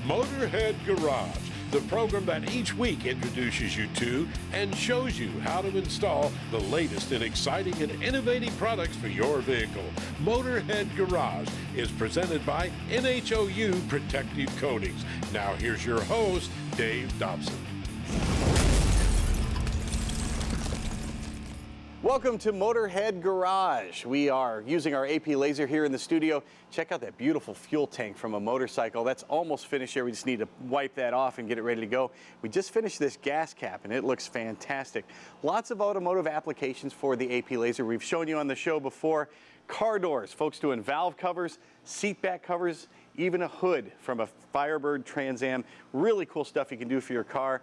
Motorhead Garage, the program that each week introduces you to and shows you how to install the latest in exciting and innovative products for your vehicle. Motorhead Garage is presented by NHOU Protective Coatings. Now here's your host, Dave Dobson. Welcome to Motorhead Garage. We are using our AP laser here in the studio. Check out that beautiful fuel tank from a motorcycle. That's almost finished here. We just need to wipe that off and get it ready to go. We just finished this gas cap and it looks fantastic. Lots of automotive applications for the AP laser. We've shown you on the show before. Car doors, folks doing valve covers, seat back covers, even a hood from a Firebird Trans Am. Really cool stuff you can do for your car.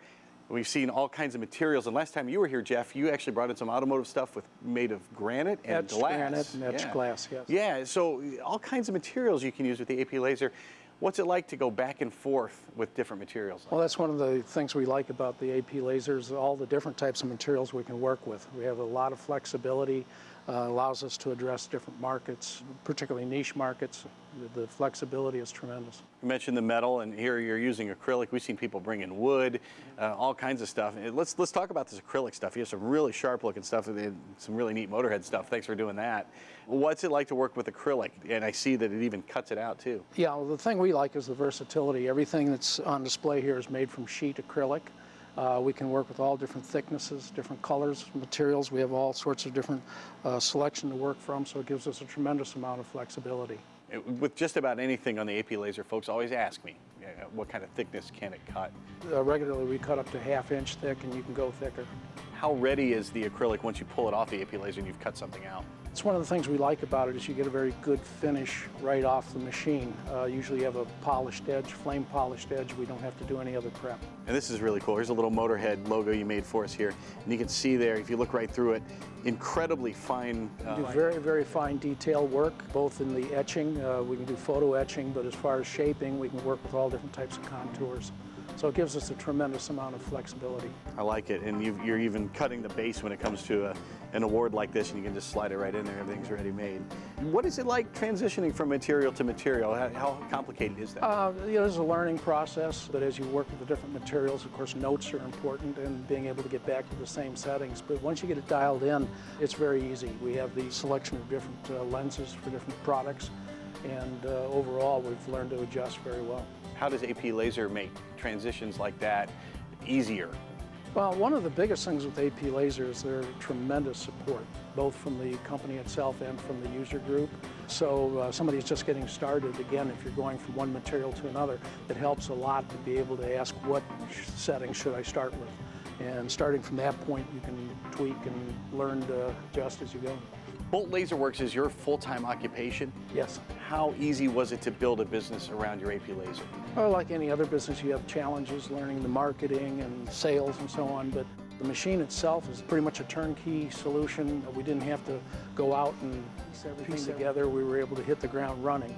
We've seen all kinds of materials, and last time you were here, Jeff, you actually brought in some automotive stuff made of granite and etched glass. Granite and etched glass, yes. Yeah, so all kinds of materials you can use with the AP laser. What's it like to go back and forth with different materials? Well, that's one of the things we like about the AP lasers, all the different types of materials we can work with. We have a lot of flexibility, allows us to address different markets, particularly niche markets. The flexibility is tremendous. You mentioned the metal, and here you're using acrylic. We've seen people bring in wood, all kinds of stuff. Let's talk about this acrylic stuff. You have some really sharp looking stuff and some really neat Motorhead stuff. Thanks for doing that. What's it like to work with acrylic? And I see that it even cuts it out too. Yeah, well, the thing we like is the versatility. Everything that's on display here is made from sheet acrylic. We can work with all different thicknesses, different colors, materials. We have all sorts of different selection to work from, so it gives us a tremendous amount of flexibility. With just about anything on the AP laser, folks always ask me, what kind of thickness can it cut? Regularly we cut up to 1/2 inch thick, and you can go thicker. How ready is the acrylic once you pull it off the AP laser and you've cut something out? It's one of the things we like about it is you get a very good finish right off the machine. Usually you have a polished edge, flame polished edge. We don't have to do any other prep. And this is really cool. Here's a little Motorhead logo you made for us here. And you can see there, if you look right through it, incredibly fine. We do very, very fine detail work, both in the etching. We can do photo etching, but as far as shaping, we can work with all different types of contours. So it gives us a tremendous amount of flexibility. I like it, and you're even cutting the base when it comes to an award like this, and you can just slide it right in there. Everything's ready made. What is it like transitioning from material to material? How complicated is that? There's a learning process, but as you work with the different materials, of course, notes are important and being able to get back to the same settings. But once you get it dialed in, it's very easy. We have the selection of different lenses for different products, and overall, we've learned to adjust very well. How does AP laser make transitions like that easier? Well, one of the biggest things with AP laser is their tremendous support, both from the company itself and from the user group. So somebody who's just getting started, again, if you're going from one material to another, it helps a lot to be able to ask what settings should I start with. And starting from that point, you can tweak and learn to adjust as you go. Bolt Laser Works is your full-time occupation? Yes. How easy was it to build a business around your AP laser? Well, like any other business, you have challenges learning the marketing and sales and so on, but the machine itself is pretty much a turnkey solution. We didn't have to go out and piece everything together. We were able to hit the ground running.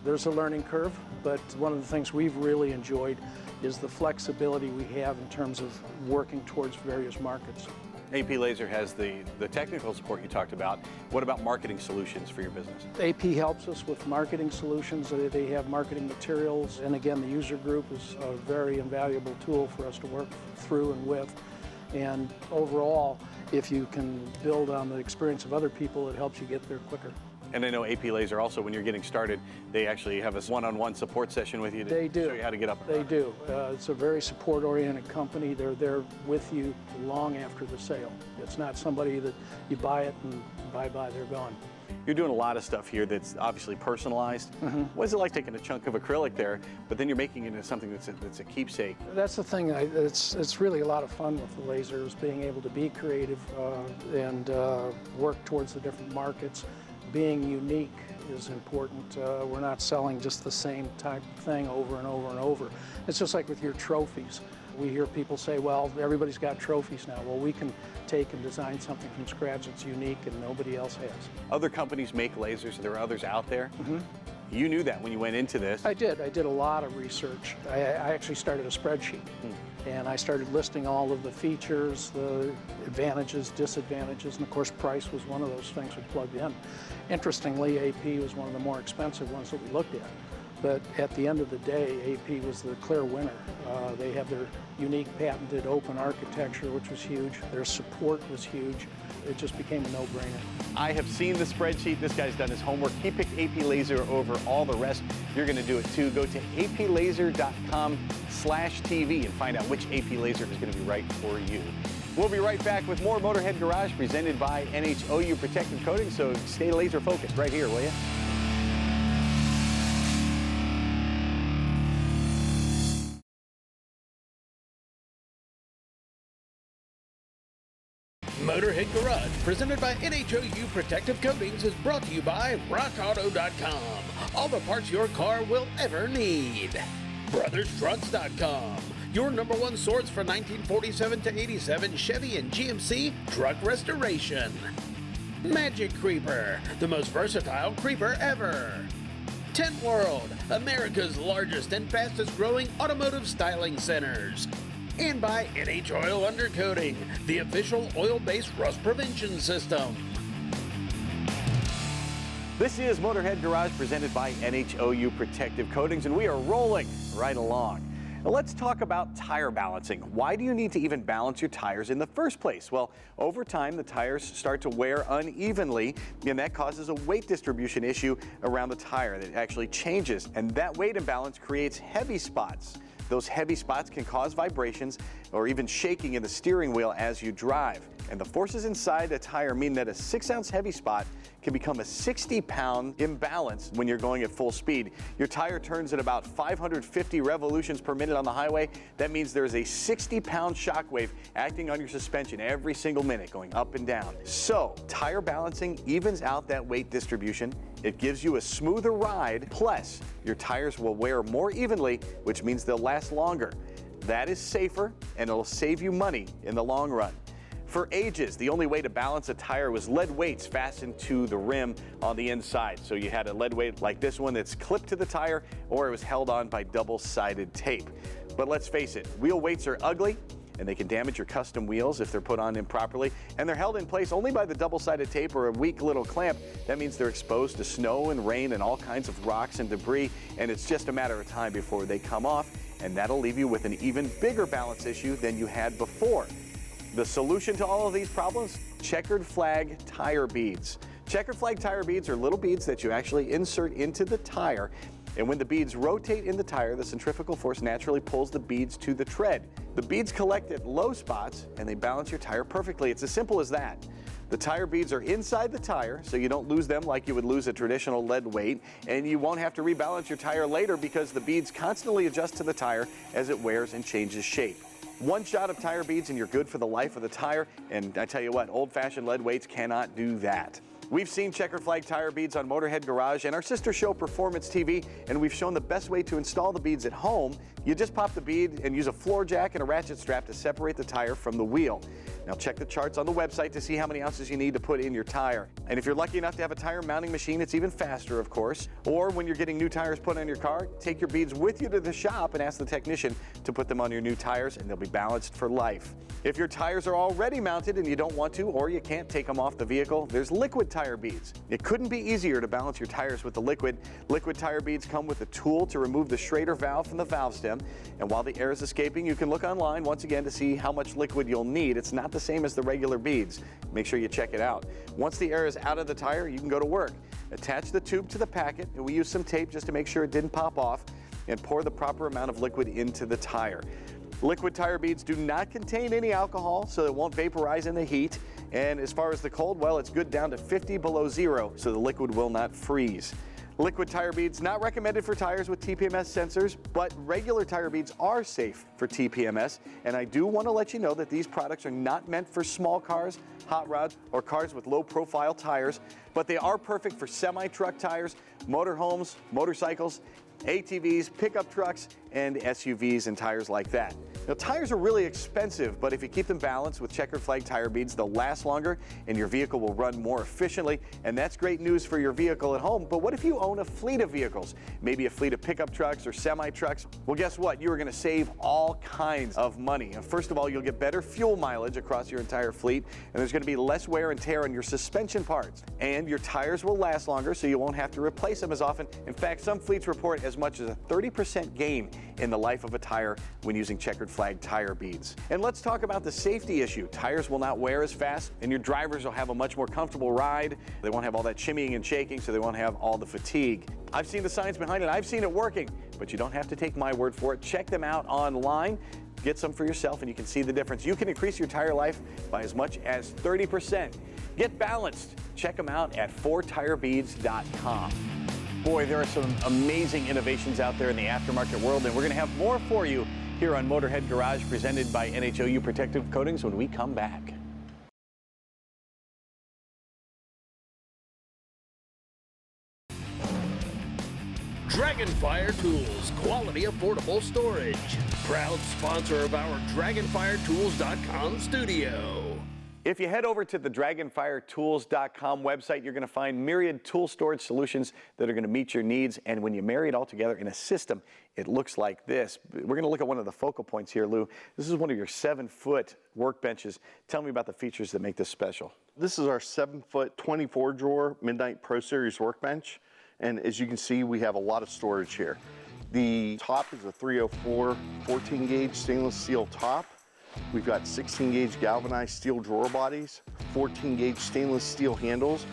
There's a learning curve, but one of the things we've really enjoyed is the flexibility we have in terms of working towards various markets. AP Laser has the technical support you talked about. What about marketing solutions for your business? AP helps us with marketing solutions. They have marketing materials, and again, the user group is a very invaluable tool for us to work through and with. And overall, if you can build on the experience of other people, it helps you get there quicker. And I know AP Laser also, when you're getting started, they actually have a one-on-one support session with you to show you how to get up. They do. It's a very support-oriented company. They're there with you long after the sale. It's not somebody that you buy it and bye-bye, they're gone. You're doing a lot of stuff here that's obviously personalized. What is it like taking a chunk of acrylic there, but then you're making it into something that's a keepsake? That's the thing. It's really a lot of fun with the lasers, being able to be creative and work towards the different markets. Being unique is important. We're not selling just the same type of thing over and over and over. It's just like with your trophies. We hear people say, well, everybody's got trophies now. Well, we can take and design something from scratch that's unique and nobody else has. Other companies make lasers. There are others out there. You knew that when you went into this. I did. I did a lot of research. I actually started a spreadsheet. And I started listing all of the features, the advantages, disadvantages, and of course price was one of those things we plugged in. Interestingly, AP was one of the more expensive ones that we looked at. But at the end of the day, AP was the clear winner. They have their unique patented open architecture, which was huge. Their support was huge. It just became a no-brainer. I have seen the spreadsheet. This guy's done his homework. He picked AP Laser over all the rest. You're going to do it too. Go to aplaser.com/TV and find out which AP Laser is going to be right for you. We'll be right back with more Motorhead Garage presented by NHOU Protective Coating, so stay laser focused right here, will you? Motorhead Garage, presented by NHOU Protective Coatings, is brought to you by RockAuto.com. All the parts your car will ever need. BrothersTrucks.com, your #1 source for 1947 to 87 Chevy and GMC truck restoration. Magic Creeper, the most versatile creeper ever. Tent World, America's largest and fastest growing automotive styling centers. And by NH Oil Undercoating, the official oil-based rust prevention system. This is Motorhead Garage presented by NHOU Protective Coatings, and we are rolling right along. Now let's talk about tire balancing. Why do you need to even balance your tires in the first place? Well, over time, the tires start to wear unevenly, and that causes a weight distribution issue around the tire that actually changes, and that weight imbalance creates heavy spots. Those heavy spots can cause vibrations or even shaking in the steering wheel as you drive. And the forces inside a tire mean that a 6-ounce heavy spot can become a 60-pound imbalance when you're going at full speed. Your tire turns at about 550 revolutions per minute on the highway. That means there's a 60-pound shock wave acting on your suspension every single minute, going up and down. So, tire balancing evens out that weight distribution. It gives you a smoother ride, plus your tires will wear more evenly, which means they'll last longer. That is safer, and it'll save you money in the long run. For ages, the only way to balance a tire was lead weights fastened to the rim on the inside. So you had a lead weight like this one that's clipped to the tire, or it was held on by double-sided tape. But let's face it, wheel weights are ugly, and they can damage your custom wheels if they're put on improperly, and they're held in place only by the double-sided tape or a weak little clamp. That means they're exposed to snow and rain and all kinds of rocks and debris, and it's just a matter of time before they come off, and that'll leave you with an even bigger balance issue than you had before. The solution to all of these problems? Checkered flag tire beads. Checkered flag tire beads are little beads that you actually insert into the tire, and when the beads rotate in the tire, the centrifugal force naturally pulls the beads to the tread. The beads collect at low spots and they balance your tire perfectly. It's as simple as that. The tire beads are inside the tire, so you don't lose them like you would lose a traditional lead weight, and you won't have to rebalance your tire later because the beads constantly adjust to the tire as it wears and changes shape. One shot of tire beads and you're good for the life of the tire, and I tell you what, old-fashioned lead weights cannot do that. We've seen checkered flag tire beads on Motorhead Garage and our sister show Performance TV, and we've shown the best way to install the beads at home. You just pop the bead and use a floor jack and a ratchet strap to separate the tire from the wheel. Now check the charts on the website to see how many ounces you need to put in your tire. And if you're lucky enough to have a tire mounting machine, it's even faster, of course. Or when you're getting new tires put on your car, take your beads with you to the shop and ask the technician to put them on your new tires, and they'll be balanced for life. If your tires are already mounted and you don't want to, or you can't take them off the vehicle, there's liquid tire beads. It couldn't be easier to balance your tires with the liquid. Liquid tire beads come with a tool to remove the Schrader valve from the valve stem, and while the air is escaping, you can look online once again to see how much liquid you'll need. It's not the same as the regular beads. Make sure you check it out. Once the air is out of the tire, you can go to work. Attach the tube to the packet, and we use some tape just to make sure it didn't pop off, and pour the proper amount of liquid into the tire. Liquid tire beads do not contain any alcohol, so it won't vaporize in the heat. And as far as the cold, well, it's good down to 50 below zero, so the liquid will not freeze. Liquid tire beads not recommended for tires with TPMS sensors, but regular tire beads are safe for TPMS. And I do want to let you know that these products are not meant for small cars, hot rods, or cars with low profile tires, but they are perfect for semi-truck tires, motorhomes, motorcycles, ATVs, pickup trucks, and SUVs and tires like that. Now, tires are really expensive, but if you keep them balanced with checkered flag tire beads, they'll last longer and your vehicle will run more efficiently. And that's great news for your vehicle at home. But what if you own a fleet of vehicles? Maybe a fleet of pickup trucks or semi-trucks? Well, guess what? You are going to save all kinds of money. First of all, you'll get better fuel mileage across your entire fleet, and there's going to be less wear and tear on your suspension parts. And your tires will last longer, so you won't have to replace them as often. In fact, some fleets report as much as a 30% gain in the life of a tire when using checkered flag tire beads. And let's talk about the safety issue. Tires will not wear as fast, and your drivers will have a much more comfortable ride. They won't have all that shimmying and shaking, so they won't have all the fatigue. I've seen the science behind it. I've seen it working, but you don't have to take my word for it. Check them out online. Get some for yourself, and you can see the difference. You can increase your tire life by as much as 30%. Get balanced. Check them out at 4tirebeads.com. Boy, there are some amazing innovations out there in the aftermarket world, and we're going to have more for you here on Motorhead Garage, presented by NHOU Protective Coatings when we come back. Dragonfire Tools, quality, affordable storage. Proud sponsor of our DragonfireTools.com studio. If you head over to the DragonfireTools.com website, you're going to find myriad tool storage solutions that are going to meet your needs. And when you marry it all together in a system, it looks like this. We're going to look at one of the focal points here, Lou. This is one of your 7-foot workbenches. Tell me about the features that make this special. This is our 7-foot 24-drawer Midnight Pro Series workbench. And as you can see, we have a lot of storage here. The top is a 304 14-gauge stainless steel top. We've got 16-gauge galvanized steel drawer bodies, 14-gauge stainless steel handles,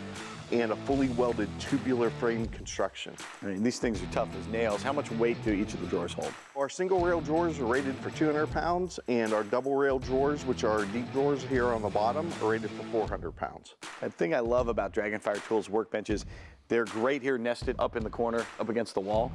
and a fully welded tubular frame construction. I mean, these things are tough as nails. How much weight do each of the drawers hold? Our single rail drawers are rated for 200 pounds, and our double rail drawers, which are deep drawers here on the bottom, are rated for 400 pounds. The thing I love about Dragonfire Tools workbenches, they're great here nested up in the corner, up against the wall.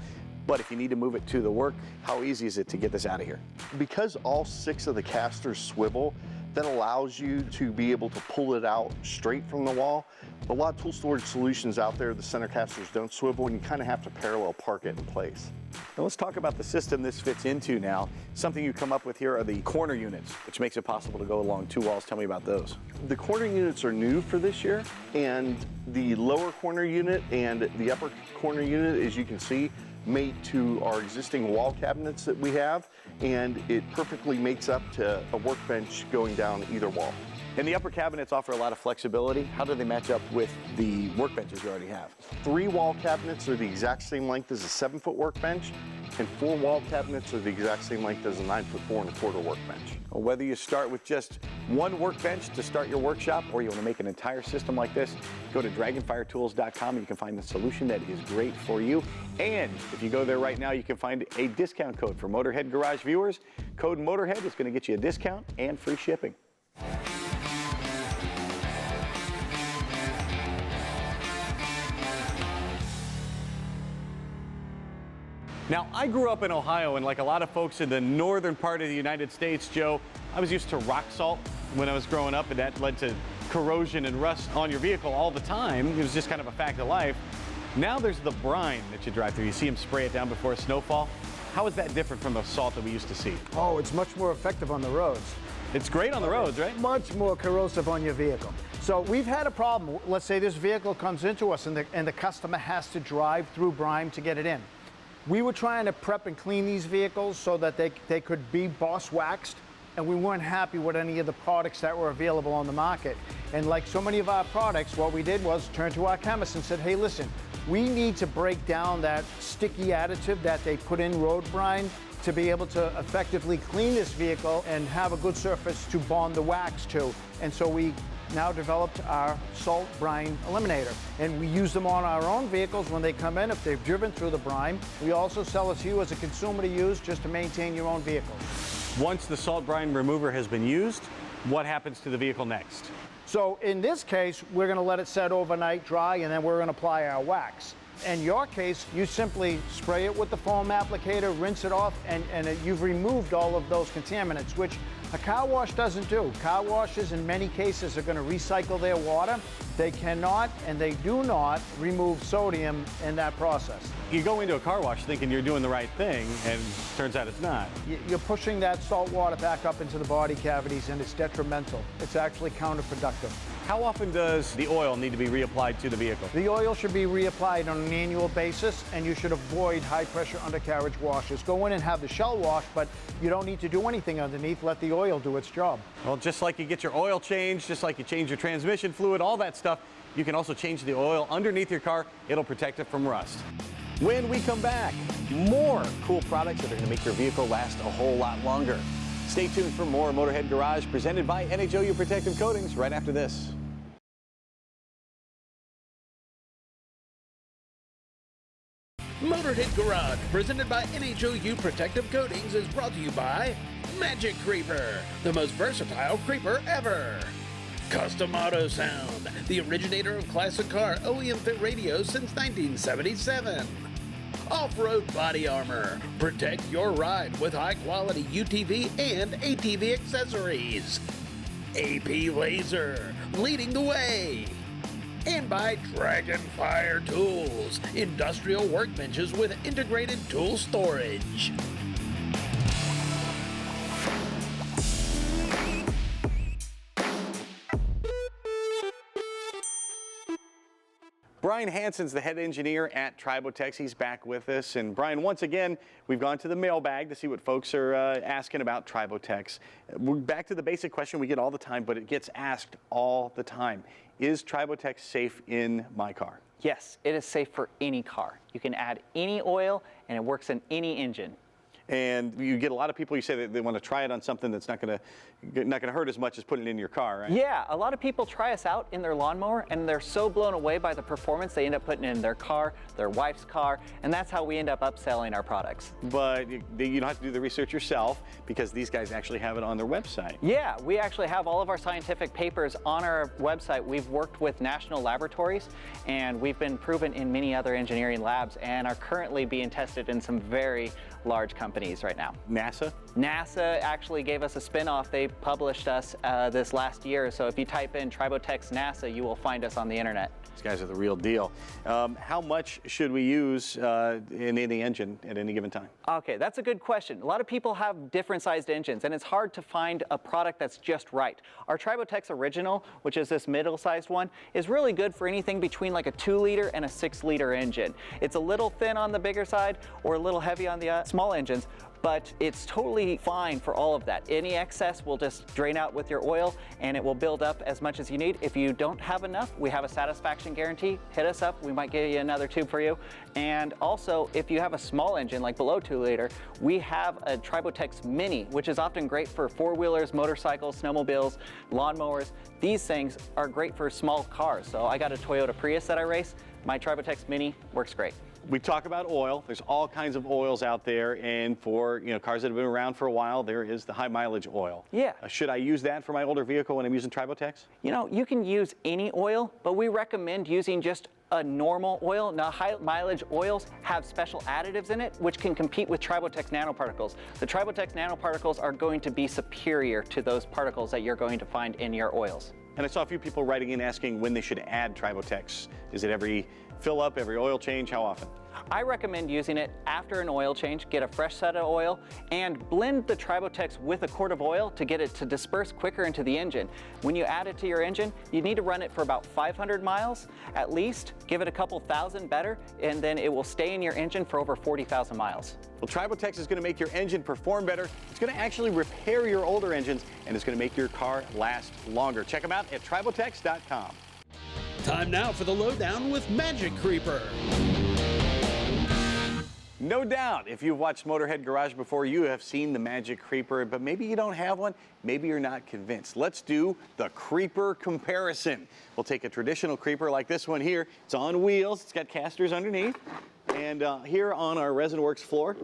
But if you need to move it to the work, how easy is it to get this out of here? Because all 6 of the casters swivel, that allows you to be able to pull it out straight from the wall. A lot of tool storage solutions out there, the center casters don't swivel, and you kind of have to parallel park it in place. Now let's talk about the system this fits into now. Something you come up with here are the corner units, which makes it possible to go along 2 walls. Tell me about those. The corner units are new for this year, and the lower corner unit and the upper corner unit, as you can see, mate to our existing wall cabinets that we have, and it perfectly mates up to a workbench going down either wall. And the upper cabinets offer a lot of flexibility. How do they match up with the workbenches you already have? 3 wall cabinets are the exact same length as a 7-foot workbench, and 4 wall cabinets are the exact same length as a 9-foot 4 1/4 workbench. Well, whether you start with just one workbench to start your workshop, or you want to make an entire system like this, go to DragonfireTools.com and you can find the solution that is great for you. And if you go there right now, you can find a discount code for Motorhead Garage viewers. Code Motorhead is going to get you a discount and free shipping. Now, I grew up in Ohio, and like a lot of folks in the northern part of the United States, Joe, I was used to rock salt when I was growing up, and that led to corrosion and rust on your vehicle all the time. It was just kind of a fact of life. Now there's the brine that you drive through. You see them spray it down before a snowfall. How is that different from the salt that we used to see? Oh, it's much more effective on the roads. It's great on the roads, right? Much more corrosive on your vehicle. So we've had a problem. Let's say this vehicle comes into us and the customer has to drive through brine to get it in. We were trying to prep and clean these vehicles so that they could be boss waxed, and we weren't happy with any of the products that were available on the market. And like so many of our products, what we did was turn to our chemist and said, hey, listen, we need to break down that sticky additive that they put in road brine to be able to effectively clean this vehicle and have a good surface to bond the wax to. And so we now developed our salt brine eliminator, and we use them on our own vehicles when they come in if they've driven through the brine. We also sell it to you as a consumer to use just to maintain your own vehicle. Once the salt brine remover has been used, what happens to the vehicle next? So in this case, we're going to let it set overnight dry, and then we're going to apply our wax. In your case, you simply spray it with the foam applicator, rinse it off, and you've removed all of those contaminants, which a car wash doesn't do. Car washes in many cases are going to recycle their water. They cannot and they do not remove sodium in that process. You go into a car wash thinking you're doing the right thing, and turns out it's not. You're pushing that salt water back up into the body cavities, and it's detrimental. It's actually counterproductive. How often does the oil need to be reapplied to the vehicle? The oil should be reapplied on an annual basis, and you should avoid high-pressure undercarriage washes. Go in and have the shell wash, but you don't need to do anything underneath. Let the oil do its job. Well, just like you get your oil changed, just like you change your transmission fluid, all that stuff, you can also change the oil underneath your car. It'll protect it from rust. When we come back, more cool products that are going to make your vehicle last a whole lot longer. Stay tuned for more Motorhead Garage presented by NHOU Protective Coatings right after this. Motorhead Garage, presented by NHOU Protective Coatings, is brought to you by Magic Creeper, the most versatile creeper ever. Custom Auto Sound, the originator of classic car OEM fit radios since 1977. Off-road body armor, protect your ride with high-quality UTV and ATV accessories. AP Laser, leading the way. And by Dragonfire Tools, industrial workbenches with integrated tool storage. Brian Hansen's the head engineer at Tribotex. He's back with us. And Brian, once again, we've gone to the mailbag to see what folks are asking about Tribotex. We're back to the basic question we get all the time, but it gets asked all the time. Is Tribotex safe in my car? Yes, it is safe for any car. You can add any oil and it works in any engine. And you get a lot of people, you say that they want to try it on something that's not going to hurt as much as putting it in your car, right? Yeah, a lot of people try us out in their lawnmower and they're so blown away by the performance they end up putting it in their car, their wife's car, and that's how we end up upselling our products. But you don't have to do the research yourself because these guys actually have it on their website. Yeah, we actually have all of our scientific papers on our website. We've worked with national laboratories and we've been proven in many other engineering labs and are currently being tested in some very large companies right now. NASA? NASA actually gave us a spin-off. They published us this last year. So if you type in Tribotex NASA, you will find us on the internet. These guys are the real deal. How much should we use in any engine at any given time? Okay, that's a good question. A lot of people have different sized engines and it's hard to find a product that's just right. Our Tribotex Original, which is this middle-sized one, is really good for anything between like a 2-liter and a 6-liter engine. It's a little thin on the bigger side or a little heavy on the small engines, but it's totally fine for all of that. Any excess will just drain out with your oil and it will build up as much as you need. If you don't have enough, we have a satisfaction guarantee. Hit us up, we might give you another tube for you. And also, if you have a small engine, like below 2-liter, we have a Tribotex Mini, which is often great for 4-wheelers, motorcycles, snowmobiles, lawnmowers. These things are great for small cars. So I got a Toyota Prius that I race. My Tribotex Mini works great. We talk about oil. There's all kinds of oils out there, and for cars that have been around for a while, there is the high mileage oil. Yeah. Should I use that for my older vehicle when I'm using Tribotex? You can use any oil, but we recommend using just a normal oil. Now, high mileage oils have special additives in it, which can compete with Tribotex nanoparticles. The Tribotex nanoparticles are going to be superior to those particles that you're going to find in your oils. And I saw a few people writing in asking when they should add Tribotex. Is it every fill up, every oil change? How often? I recommend using it after an oil change. Get a fresh set of oil and blend the Tribotex with a quart of oil to get it to disperse quicker into the engine. When you add it to your engine, you need to run it for about 500 miles at least. Give it a couple thousand better, and then it will stay in your engine for over 40,000 miles. Well, Tribotex is going to make your engine perform better. It's going to actually repair your older engines, and it's going to make your car last longer. Check them out at Tribotex.com. Time now for the lowdown with Magic Creeper. No doubt, if you've watched Motorhead Garage before, you have seen the Magic Creeper, but maybe you don't have one, maybe you're not convinced. Let's do the Creeper comparison. We'll take a traditional Creeper like this one here. It's on wheels, it's got casters underneath, and here on our Resin Works floor,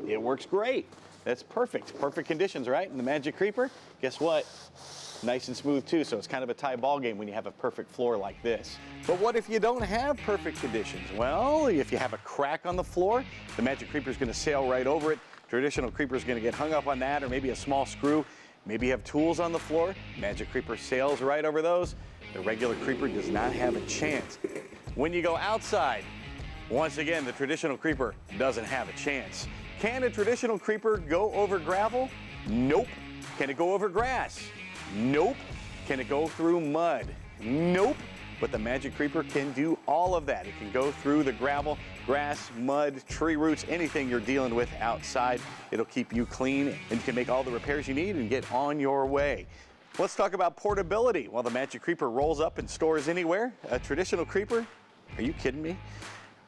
it works great. That's perfect. Perfect conditions, right? And the Magic Creeper, guess what? Nice and smooth too, so it's kind of a tie ball game when you have a perfect floor like this. But what if you don't have perfect conditions? Well, if you have a crack on the floor, the Magic Creeper is going to sail right over it. Traditional Creeper is going to get hung up on that, or maybe a small screw. Maybe you have tools on the floor. Magic Creeper sails right over those. The regular Creeper does not have a chance. When you go outside, Once again, the traditional creeper doesn't have a chance. Can a traditional creeper go over gravel? Nope. Can it go over grass? Nope. Can it go through mud? Nope. But the Magic Creeper can do all of that. It can go through the gravel, grass, mud, tree roots, anything you're dealing with outside. It'll keep you clean, and you can make all the repairs you need and get on your way. Let's talk about portability. While the Magic Creeper rolls up and stores anywhere, a traditional creeper, are you kidding me?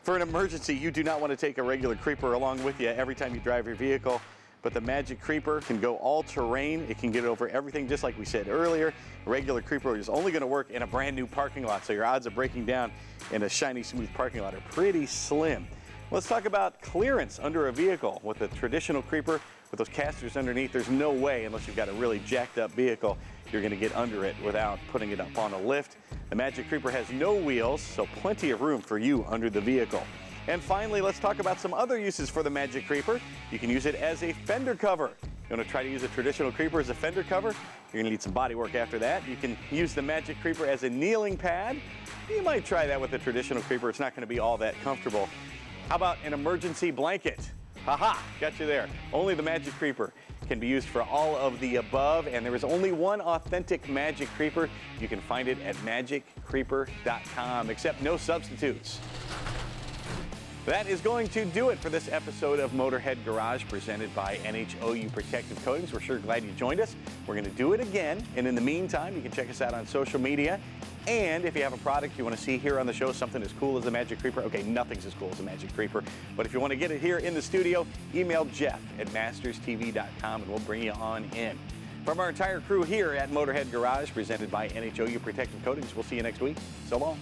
For an emergency, you do not want to take a regular creeper along with you every time you drive your vehicle. But the Magic Creeper can go all terrain. It can get over everything, just like we said earlier. A regular creeper is only going to work in a brand new parking lot, so your odds of breaking down in a shiny, smooth parking lot are pretty slim. Let's talk about clearance under a vehicle. With a traditional creeper, with those casters underneath, there's no way, unless you've got a really jacked up vehicle, you're going to get under it without putting it up on a lift. The Magic Creeper has no wheels, so plenty of room for you under the vehicle. And finally, let's talk about some other uses for the Magic Creeper. You can use it as a fender cover. You want to try to use a traditional creeper as a fender cover? You're going to need some body work after that. You can use the Magic Creeper as a kneeling pad. You might try that with a traditional creeper. It's not going to be all that comfortable. How about an emergency blanket? Haha, got you there. Only the Magic Creeper can be used for all of the above, and there is only one authentic Magic Creeper. You can find it at magiccreeper.com, except no substitutes. That is going to do it for this episode of Motorhead Garage presented by NHOU Protective Coatings. We're sure glad you joined us. We're going to do it again. And in the meantime, you can check us out on social media. And if you have a product you want to see here on the show, something as cool as the Magic Creeper, okay, nothing's as cool as the Magic Creeper. But if you want to get it here in the studio, email Jeff@masterstv.com and we'll bring you on in. From our entire crew here at Motorhead Garage presented by NHOU Protective Coatings, we'll see you next week. So long.